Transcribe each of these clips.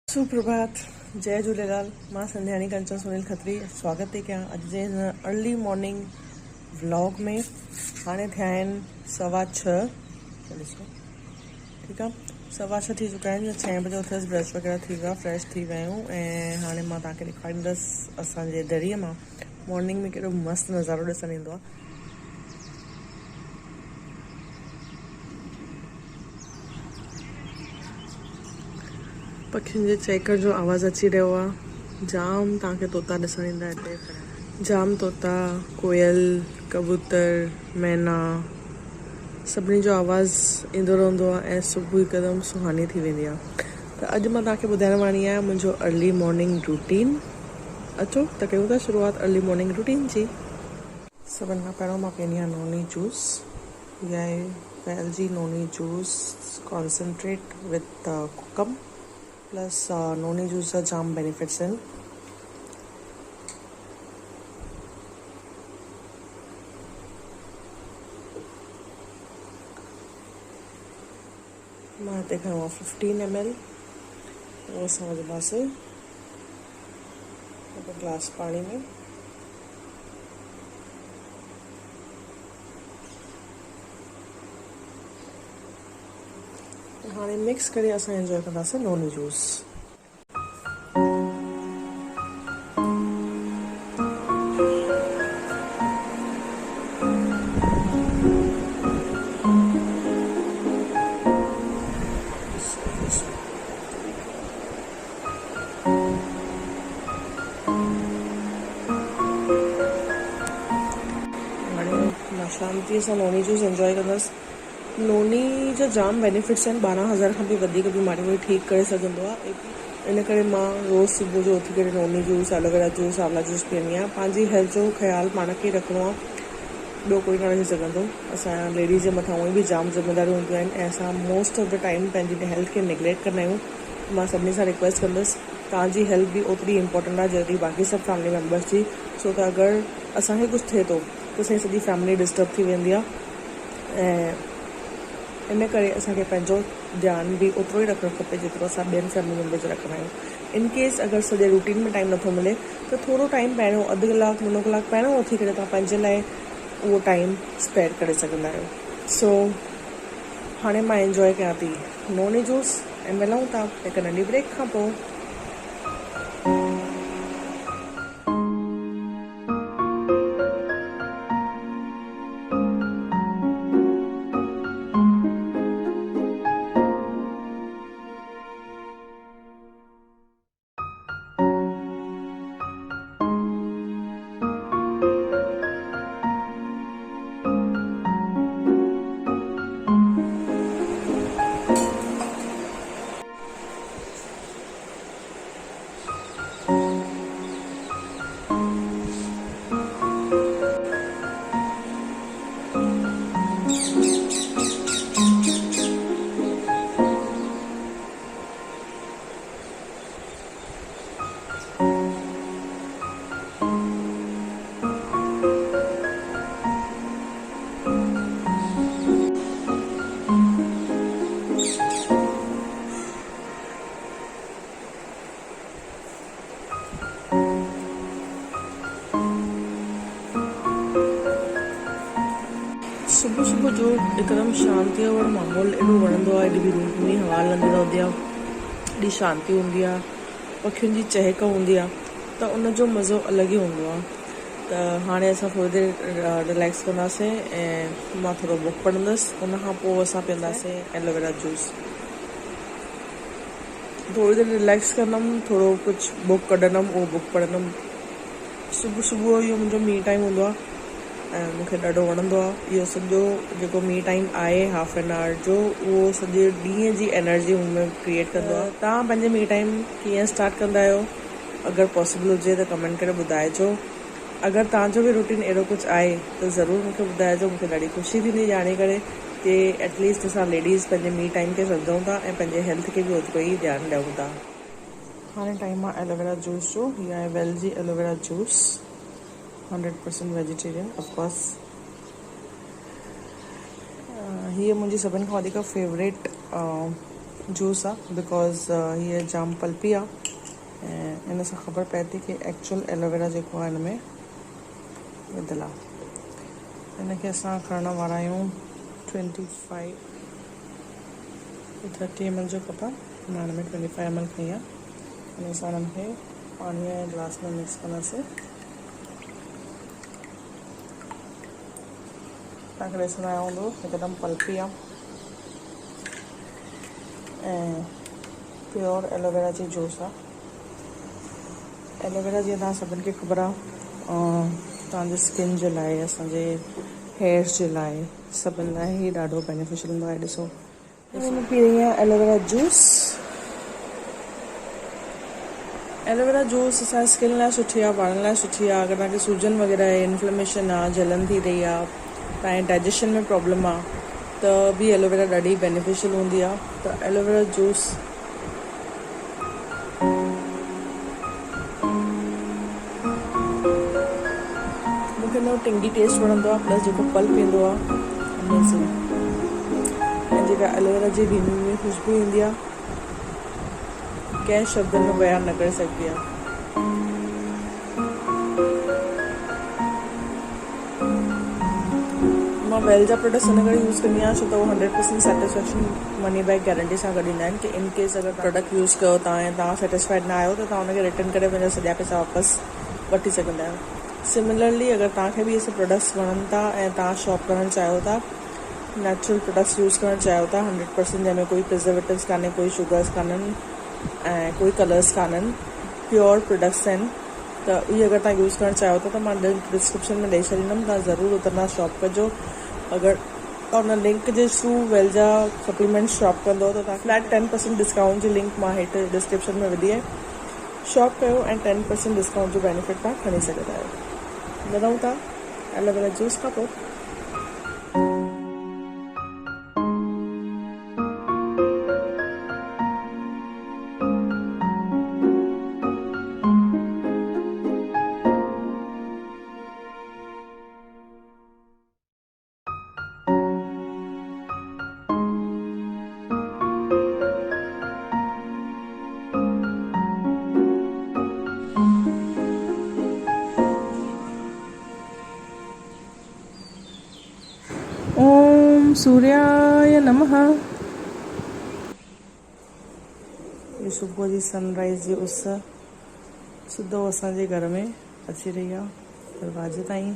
सुप्रभात, जय झूलेलाल। मां संध्यानी कंचन सुनील खत्री स्वागत थी कयां अॼु जे हिन अर्ली मॉर्निंग व्लॉग में। हाणे थिया आहिनि 6:15। ठीकु आहे, 6:15 थी चुका आहिनि। 6 बजे उथियसि, ब्रश वग़ैरह थी वियो, फ्रेश थी वियूं ऐं हाणे मां तव्हांखे ॾेखारींदसि असांजे दरीअ मां मॉर्निंग में कहिड़ो मस्तु नज़ारो ॾिसणु ईंदो आहे। पखियुनि जे चहकर जो आवाज़ अची रहियो आहे। जाम तव्हांखे तोता ॾिसणु ईंदा हिते, जाम तोता, कोयल, कबूतर, मैना, सभिनी जो आवाज़ ईंदो रहंदो आहे ऐं सुबुह हिकदमि सुहानी थी वेंदी आहे। त अॼु मां तव्हांखे ॿुधाइण वारी आहियां मुंहिंजो अर्ली मॉर्निंग रूटीन। अचो त कयूं था शुरूआत अर्ली मॉर्निंग रूटीन जी। सभिनि खां पहिरियों मां पीअंदी आहियां नोनी जूस। इहा आहे फैल जी noni juice concentrate with kokum plus noni juice जा जाम बेनिफिट्स आहिनि। मां हिते खयो आहे 15 ml, उहो असां विझंदासीं हिकु गिलास पाणी में। हाणे मिक्स करे असां एंजॉय कंदासीं नोनी जूस। शांति सां नोनी जूस एंजॉय कंदसि। नोनी जा जाम बेनिफिट्स आहिनि। 12,000 खां बि वधीक बीमारियूं ठीक करे सघंदो आहे। इन करे मां रोज़ु सुबुह जो उथी करे नोनी जूस, एलोवेरा जूस, आंवला जूस पीअंदी आहियां। पंहिंजी हेल्थ जो ख़्यालु पाण खे रखिणो आहे, ॿियो कोई न रखी सघंदो। असां लेडीज़ जे मथां उहे बि जाम ज़िम्मेदारियूं हूंदियूं आहिनि ऐं असां मोस्ट ऑफ द टाइम पंहिंजी हेल्थ खे नेग्लेक्ट कंदा आहियूं। मां सभिनी सां रिक्वेस्ट कंदसि, तव्हांजी हेल्थ बि ओतिरी इंपॉर्टेंट आहे जेतिरी बाक़ी सभु फैमिली मेम्बर्स जी। छो त अगरि असांखे कुझु थिए थो त असांजी सॼी फैमिली डिस्टर्ब थी वेंदी आहे ऐं इन करे असांखे पंहिंजो ध्यानु बि ओतिरो ई रखणु खपे जेतिरो असां ॿियनि फैमिली मेम्बर जो रखंदा आहियूं। इन केस अगरि सॼे रूटीन में टाइम नथो मिले त थोरो टाइम पहिरियों, अधु कलाकु मुनो कलाकु पहिरियों उथी करे तव्हां पंहिंजे लाइ उहो टाइम स्पेयर करे सघंदा आहियो। सो हाणे मां एंजॉय कयां थी नोनी जूस ऐं मिलूं था हिकु नंढी ब्रेक खां पोइ। सुबुह सुबुह जो हिकदमि शांतीअ वारो माहौल एॾो वणंदो आहे। एॾी बि रूनी हवा हलंदी रहंदी आहे, एॾी शांती हूंदी आहे, पखियुनि जी चहक हूंदी आहे, त उनजो मज़ो अलॻि ई हूंदो आहे। त हाणे असां थोरी देरि रिलैक्स कंदासीं ऐं मां थोरो बुक पढ़ंदसि। उनखां पोइ असां पीअंदासीं एलोवेरा जूस। थोरी देरि रिलैक्स कंदमि, थोरो कुझु बुक कढंदमि, उहो बुक पढ़ंदमि। सुबुह सुबुह इहो मुंहिंजो मी टाइम हूंदो आहे ऐं मूंखे ॾाढो वणंदो आहे। इहो सॼो जेको मी टाइम आहे हाफ एन आवर जो, उहो सॼे ॾींहं जी एनर्जी हुनमें क्रिएट कंदो आहे। तव्हां पंहिंजे मी टाइम कीअं स्टार्ट कंदा आहियो? अगरि पॉसिबल हुजे त कमेंट करे ॿुधाइजो। अगरि तव्हांजो बि रूटीन अहिड़ो कुझु आहे त ज़रूरु मूंखे ॿुधाइजो। मूंखे ॾाढी ख़ुशी थींदी ॼाणे करे कि एटलीस्ट असां लेडीज़ पंहिंजे मी टाइम खे सम्झूं था ऐं पंहिंजे हेल्थ खे बि ओतिरो ई ध्यानु ॾियूं था। हाणे टाइम आहे एलोवेरा जूस जो। हीअ आहे वेल जी एलोवेरा जूस, 100% वेजिटेरियन ऑफकोर्स। हीअ मुंहिंजी सभिनि खां वधीक फेवरेट जूस आहे बिकॉज़ हीअ जाम पल्पी आहे ऐं इन सां ख़बर पए थी कि एक्चुअल एलोवेरा जेको आहे हिन में विधियलु आहे। हिनखे असां खणण वारा आहियूं 25 30 ml जो कप आहे। मां हिन में 25 ml खई आहे। हिन सां हिननि खे पाणीअ जे गिलास में मिक्स कंदासीं। तव्हांखे ॾिसंदा आया हूंदो हिकदमि पल्पी आहे ऐं प्योर एलोवेरा जी जूस आहे। एलोवेरा जीअं तव्हां सभिनि खे ख़बर आहे तव्हांजे स्किन जे लाइ, असांजे हेयर्स जे लाइ, सभिनि लाइ ई ॾाढो बेनिफिशियल हूंदो आहे। ॾिसो मैं पी रही हूँ एलोवेरा जूस। एलोवेरा जूस असांजे स्किन लाइ सुठी आहे, वारनि लाइ सुठी आहे। अगरि तव्हांखे सूजन वग़ैरह आहे, इन्फ्लेमेशन आहे, जलन थी रही आहे, तव्हांजे डाइजेशन में प्रॉब्लम आहे त बि एलोवेरा ॾाढी बेनिफिशियल हूंदी आहे। त एलोवेरा जूस मूंखे न टिंगी टेस्ट वणंदो आहे, प्लस जेको पल्प ईंदो आहे अमेज़िंग। ऐं जेका एलोवेरा जी धीमी ख़ुशबू ईंदी आहे कंहिं शब्दनि में बयानु न करे सघिबी आहे। मां वेल जा प्रोडक्ट्स हिन करे यूज़ कंदी आहियां छो त उहो 100% सेटिस्फैक्शन मनी बैक गारंटी सां गॾु ईंदा आहिनि कि इन केस अगरि प्रोडक्ट यूज़ कयो तव्हां ऐं तव्हां सेटिस्फाइड न आहियो त तव्हां हुनखे रिटर्न करे पंहिंजा सॼा पैसा वापसि वठी सघंदा आहियो। सिमिलरली अगरि तव्हांखे बि इहे सभु प्रोडक्ट्स वणनि था ऐं तव्हां शॉप करणु चाहियो था, नेचुरल प्रोडक्ट्स यूज़ करणु चाहियो था 100% जंहिंमें कोई प्रिजर्वेटिव्स कान्हे, कोई शुगर्स कान्हनि ऐं कोई कलर्स कान्हनि, प्योर प्रोडक्ट्स आहिनि, त इहे अगरि तव्हां यूज़ करणु चाहियो था त मां डिस्क्रिप्शन में ॾेई छॾींदमि, तव्हां ज़रूरु उतां शॉप कजो। अगरि तव्हां उन लिंक जे थ्रू वेल जा सप्लीमेंट शॉप कंदो त तव्हां फ्लैट 10% डिस्काउंट जी लिंक मां हेठि डिस्क्रिप्शन में विधी आहे। शॉप कयो ऐं 10% डिस्काउंट जो बेनिफिट तव्हां खणी सघंदा आहियो। ॿुधूं था एलोवेरा जूस खां पोइ। ओम सूर्याय नमः। ये सुबुह जी सनराइज़ जी उस सिधो असांजे घर में अची रही आहे दरवाजे ताईं।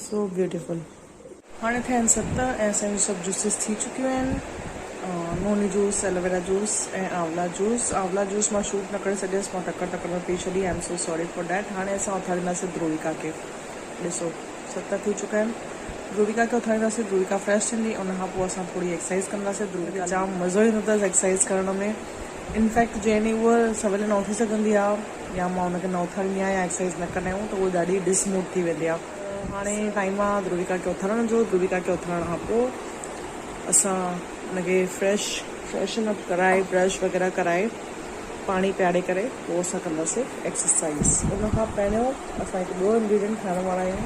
So beautiful. हाणे थिया आहिनि 7 ऐं असांजूं सभु जूसिस थी चुकियूं आहिनि। नोनी जूस, एलोवेरा जूस ऐं आंवला जूस। आंवला जूस मां शूट न करे सघियसि, मां टकर में पी छॾी। I am so sorry for that. हाणे असां उथारींदासीं ध्रुविका खे। ॾिसो 7 थी चुका आहिनि। ध्रुविका खे उथारींदासीं, ध्रुविका फ्रेश थींदी, उनखां पोइ असां थोरी एक्सरसाइज कंदासीं। ध्रुविका जाम मज़ो ईंदो अथसि एक्सरसाइज करण में। इनफैक्ट जंहिं ॾींहुं उहा सवेल न उथी सघंदी आहे या मां हुनखे न उथारींदी आहियां या एक्सरसाइज न कंदा आहियूं त उहा ॾाढी डिसमूड थी वेंदी आहे। हाणे टाइम आहे ध्रुविका खे उथारण जो। ध्रुविका खे उथारण खां पोइ असां हुनखे फ्रेशन अप कराए, ब्रश वग़ैरह कराए, पाणी पीआरे करे पोइ असां कंदासीं एक्सरसाइज। उनखां पहिरियों असां हिकु ॿियो इंग्रीडियंट खाइण वारा आहियूं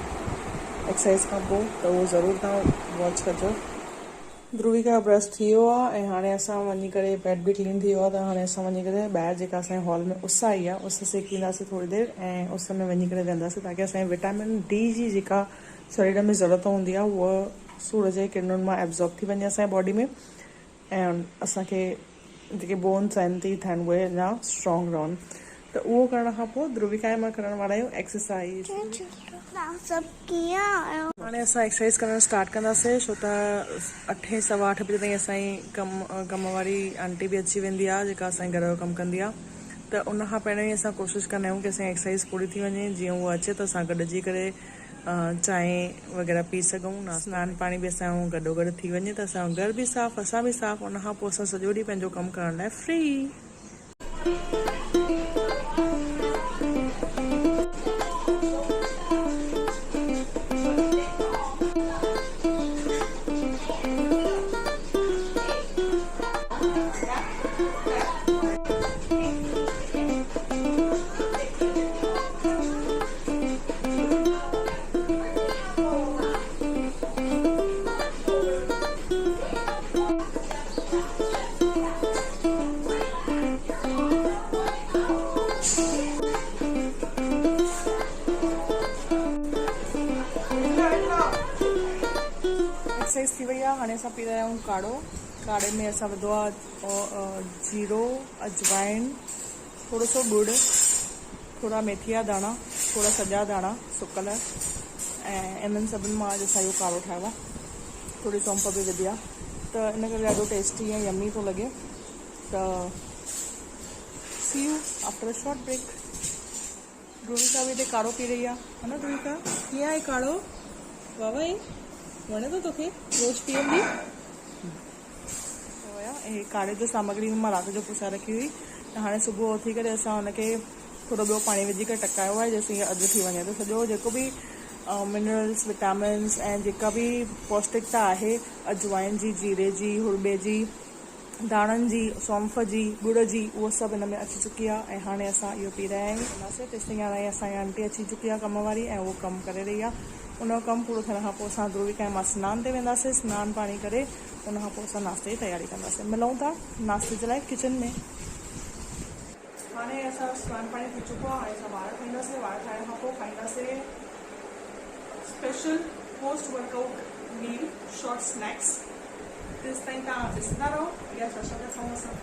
एक्सरसाइज खां पोइ, त उहो ज़रूरु तव्हां वॉच कजो। ध्रुविका जो ब्रश थी वियो आहे ऐं हाणे असां वञी करे बेड बि क्लीन थी वियो आहे, त हाणे असां वञी करे ॿाहिरि जेका असांजे हॉल में उस आई आहे उस सेकींदासीं थोरी देरि ऐं उस में वञी करे वेंदासीं ताकी असांजे विटामिन डी जी जेका शरीर में ज़रूरत हूंदी आहे उहा सूरज जी किरणुनि मां एब्ज़ॉर्ब थी वञे असांजे बॉडी में ऐं असांखे जेके बोन्स आहिनि थी थियनि उहे अञा स्ट्रॉन्ग रहनि। त उहो करण खां पोइ ध्रुविका मां करण वारा आहियूं एक्सरसाइज। हाणे असां एक्सरसाइज करणु स्टार्ट कंदासीं छो त 8 सवा 8 बजे ताईं असांजी कम वारी आंटी बि अची वेंदी आहे जेका असांजे घर जो कमु कंदी आहे। त उनखां पहिरियों ई असां कोशिशि कंदा आहियूं की असांजी एक्सरसाइज पूरी थी वञे। जीअं उहा अचे त असां गॾिजी करे चांहि वग़ैरह पी सघूं, सनानु पाणी बि असांजो गॾो गॾु थी वञे त असांजो घर बि साफ़ु, असां बि साफ़ु। उनखां पोइ असां सॼो ॾींहुं पंहिंजो कमु करण लाइ फ्री। हाणे असां पी रहिया आहियूं काढ़ो। काढ़े में असां विधो आहे जीरो, अजवाइन, थोरो सो गुड़, थोरा मेथी जा दाणा, थोरा सॼा दाणा सुकल, ऐं इन्हनि सभिनि मां अॼु असां इहो काढ़ो ठाहियो आहे। थोरी सौंफ बि विधी आहे, त इन करे ॾाढो टेस्टी ऐं यमी थो लॻे। त see you after a short break. Dhruvika बि हिते काढ़ो पी रही आहे न ध्रुविका? कीअं आहे काढ़ो? वाह भाई, वणे थो तोखे? रोज़ पीअंदी? ऐं काढ़े जो सामग्री मां राति जो पुसाए रखी हुई, त हाणे सुबुह उथी करे असां हुनखे थोरो ॿियो पाणी विझी करे टकायो आहे जेसीं अधु थी वञे। त सॼो जेको बि मिनरल्स, विटामिन्स ऐं जेका बि पौष्टिकता आहे अजवाइन जी, जीरे जी, हुरॿे जी, दाणनि जी, सौंफ जी, गुड़ जी, उहो सभु हिन में अची चुकी आहे। ऐं हाणे असां इहो पी रहिया आहियूं। तेसिताईं हाणे असांजी आंटी अची चुकी आहे कम वारी, ऐं उहो कमु करे रही आहे। उनजो कमु पूरो थियण खां पोइ असां ध्रुविका ऐं मां सनानु ते वेंदासीं। सनानु पाणी करे उन खां पोइ असां नाश्ते जी तयारी कंदासीं। मिलूं था नाश्ते जे लाइ किचन में। हाणे असां सनानु पाणी थी चुको आहे। हाणे असां वार ठाहींदासीं। वार ठाहिण खां पोइ खाईंदासीं special post workout meal, short snacks. तेसिताईं तव्हां ॾिसंदा रहो या सशा था खाऊं असां।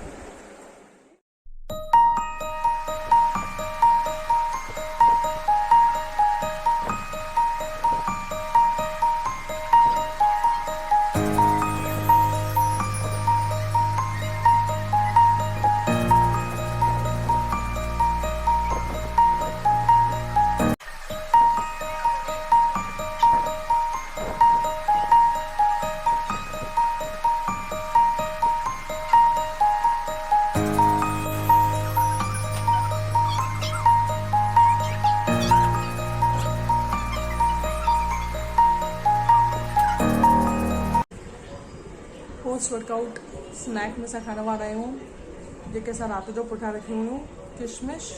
पोस्ट वर्कआउट स्नैक में असां खाइण वारा आहियूं जेके असां राति जो पुठियां रखियूं हुयूं, किशमिश,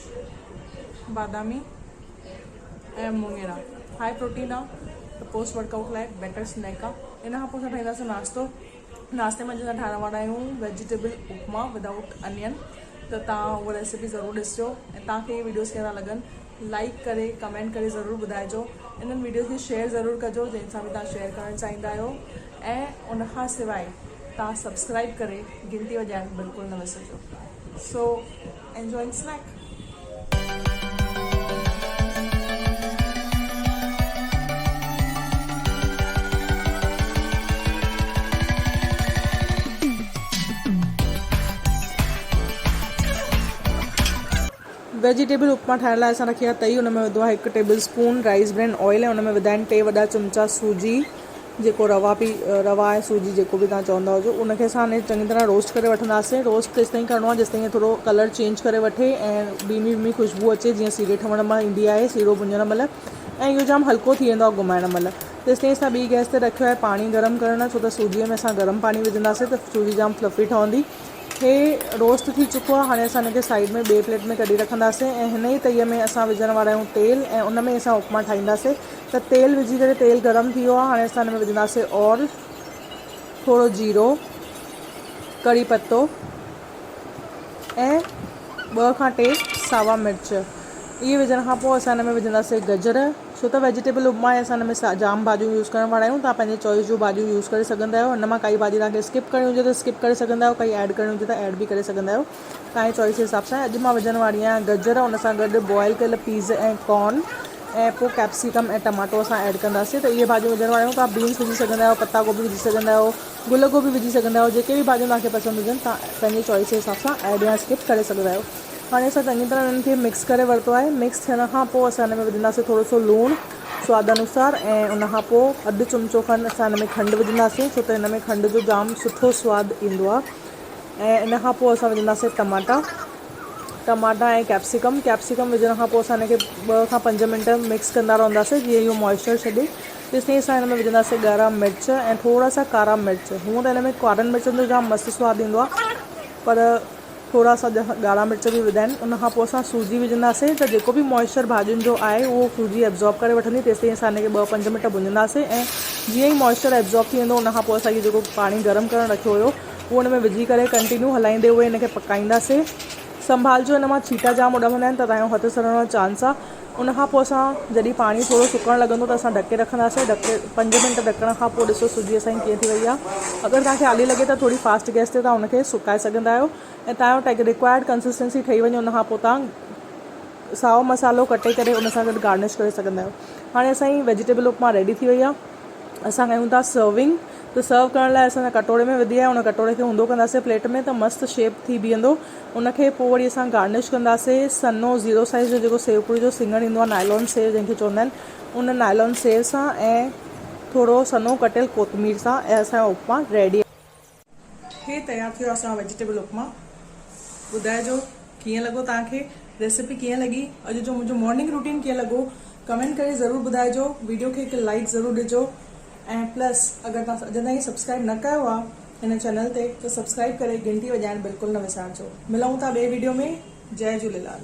बादामी ऐं मुङेरा। हाई प्रोटीन आहे, त पोस्ट वर्कआउट लाइ बेटर स्नैक आहे। इन खां पोइ असां ठाहींदासीं नाश्तो। नाश्ते में असां ठाहिण वारा आहियूं वेजिटेबल उपमा विदाउट अनियन। त तव्हां उहा रेसिपी ज़रूरु ॾिसिजो, ऐं तव्हांखे इहे वीडियोज़ कहिड़ा लॻनि लाइक करे कमेंट करे ज़रूरु ॿुधाइजो। इन्हनि वीडियोज़ खे शेयर ज़रूरु कजो जंहिंसां बि तव्हां शेयर करणु चाहींदा आहियो। ऐं उनखां सवाइ तव्हां सब्सक्राइब करे गिनती वॼाइणु बिल्कुलु न विसरिजो। सो एंजॉइंग स्नैक। वेजिटेबल उपमा ठाहिण लाइ असां रखी आहे तई। हुन में विधो आहे 1 tablespoon rice bran oil, ऐं हुन में विधा आहिनि 3 वॾा चमचा सूजी, जेको रवा ऐं सूजी जेको बि तव्हां चवंदा हुजो। उनखे असां हाणे चङी तरह रोस्ट करे वठंदासीं। रोस्ट तेसिताईं करिणो आहे जेसिताईं थोरो कलर चेंज करे वठे ऐं बीमी ख़ुशबू अचे, जीअं सीरे ठहण महिल ईंदी आहे, सीरो भुञण महिल। ऐं इहो जाम हल्को थी वेंदो आहे घुमाइण महिल। तेसिताईं असां ॿी गैस ते रखियो आहे पाणी गरम करणु, छो त सूजीअ में असां गरम पाणी विझंदासीं त सूजी जाम फ्लफी ठहंदी। हे रोस्ट थी चुको आहे। हाणे असां हिनखे साइड में ॿिए प्लेट में कढी रखंदासीं, ऐं हिन ई तईअ में असां विझण वारा आहियूं तेल, ऐं उन में असां उपमा ठाहींदासीं। त तेल विझी करे तेल गरम थी वियो आहे। हाणे असां हिन में विझंदासीं ऑयल, थोरो जीरो, कड़ी पत्तो ऐं 2 खां 3 सावा मिर्च। इहे विझण खां पोइ असां हिन में विझंदासीं गजर, छो त वेजिटेबल उपमा आहे, असां हिन में जाम भाॼियूं यूज़ करण वारा आहियूं। तव्हां पंहिंजे चॉइस जूं भाॼियूं यूज़ करे सघंदा आहियो। हिन मां काई भाॼी तव्हांखे स्किप करणी हुजे त स्किप करे सघंदा आहियो, काई ऐड करणी हुजे त ऐड बि करे सघंदा आहियो, तव्हांजे चॉइस जे हिसाब सां। अॼु मां विझण वारी आहियां गजर, उन सां गॾु बॉइल कयल पीज़ ऐं कॉर्न, ऐं पोइ कैप्सिकम ऐं टमाटो असां ऐड कंदासीं। त इहे भाॼियूं विझण वारियूं। तव्हां बीन्स विझी सघंदा आहियो, पत्ता गोभी विझी सघंदा आहियो, गुल गोभी विझी सघंदा आहियो, जेके बि भाॼियूं तव्हांखे पसंदि हुजनि तव्हां पंहिंजे चॉइस जे हिसाब सां ऐड या स्किप करे सघंदा आहियो। हाणे असां चङी तरह हिननि खे मिक्स करे वरितो आहे। मिक्स थियण खां पोइ असां हिन में विझंदासीं थोरो सो लूणु स्वाद अनुसार, ऐं उन खां पोइ अधु चमिचो खनि असां हिन में खंडु विझंदासीं, छो त हिन में खंड जो जाम सुठो सवादु ईंदो आहे। ऐं इन खां पोइ असां विझंदासीं टमाटा ऐं कैप्सिकम विझण खां पोइ असां हिनखे 2 खां 5 मिंट मिक्स कंदा रहंदासीं जीअं इहो मॉइस्चर छॾे। तेसिताईं असां हिन में विझंदासीं ॻाढ़ा मिर्च ऐं थोरा सा कारा मिर्च। हूअं त हिन में कारनि मिर्चनि जो जाम मस्तु सवादु ईंदो आहे, पर थोरा सा ॻाढ़ा मिर्च बि विधा आहिनि। उन खां पोइ असां सूजी विझंदासीं, त जेको बि मॉइस्चर भाॼियुनि जो आहे उहो सूजी एब्ज़ॉर्ब करे वठंदी। तेसिताईं असां हिनखे 2-5 मिंट भुञंदासीं, ऐं जीअं ई मॉइस्चर एब्ज़ॉर्ब थी वेंदो उन खां पोइ असां इहो जेको पाणी गरम करणु रखियो हुयो उहो हुन में विझी करे कंटिन्यू हलाईंदे हुए हिनखे पकाईंदासीं। संभालजो, हिन मां छीटा जाम उॾमंदा आहिनि, त तव्हांजो हथु सड़ण जो चांस आहे। उनखां पोइ असां जॾहिं पाणी थोरो सुकणु लॻंदो त असां ढके रखंदासीं। ढके 5 मिंट ढकण खां पोइ ॾिसो सूजी असांजी कीअं थी वई आहे। अगरि तव्हांखे आली लॻे त थोरी फास्ट गैस ते तव्हां उनखे सुकाए सघंदा आहियो ऐं तव्हांजो रिक्वायर्ड कंसिस्टेंसी ठही वञे उनखां पोइ तव्हां साओ मसालो कटे करे उन सां गॾु गार्निश करे सघंदा आहियो। हाणे असांजी वेजिटेबल उपमा रेडी थी वई आहे। असां कयूं था सर्विंग। त सर्व करण लाइ असां कटोरे में विधी आहे, उन कटोरे खे हूंदो कंदासीं प्लेट में त मस्तु शेप थी बीहंदो। उनखे पोइ वरी असां गार्निश कंदासीं सन्नो 0 साइज़ जो जेको सेव पूरी जो सिंगड़ ईंदो आहे, नायलॉन सेव जंहिंखे चवंदा आहिनि, उन नायलॉन सेव सां ऐं थोरो सन्नो कटियल कोतमीर सां, ऐं असांजो उपमा रेडी हे तयारु थियो असांजो वेजिटेबल उपमा। ॿुधाइजो कीअं लॻो तव्हांखे, रेसिपी कीअं लॻी, अॼु जो मुंहिंजो मॉर्निंग रूटीन कीअं लॻो, कमेंट करे ज़रूरु ॿुधाइजो। वीडियो खे हिकु लाइक ज़रूरु ॾिजो ऐं प्लस अगरि तव्हां अॼु ताईं सब्सक्राइब न कयो आहे हिन चैनल ते त सब्सक्राइब करे घंटी वॼाइण बिल्कुलु न विसारिजो। मिलूं था ॿिए वीडियो में। जय झूलेलाल।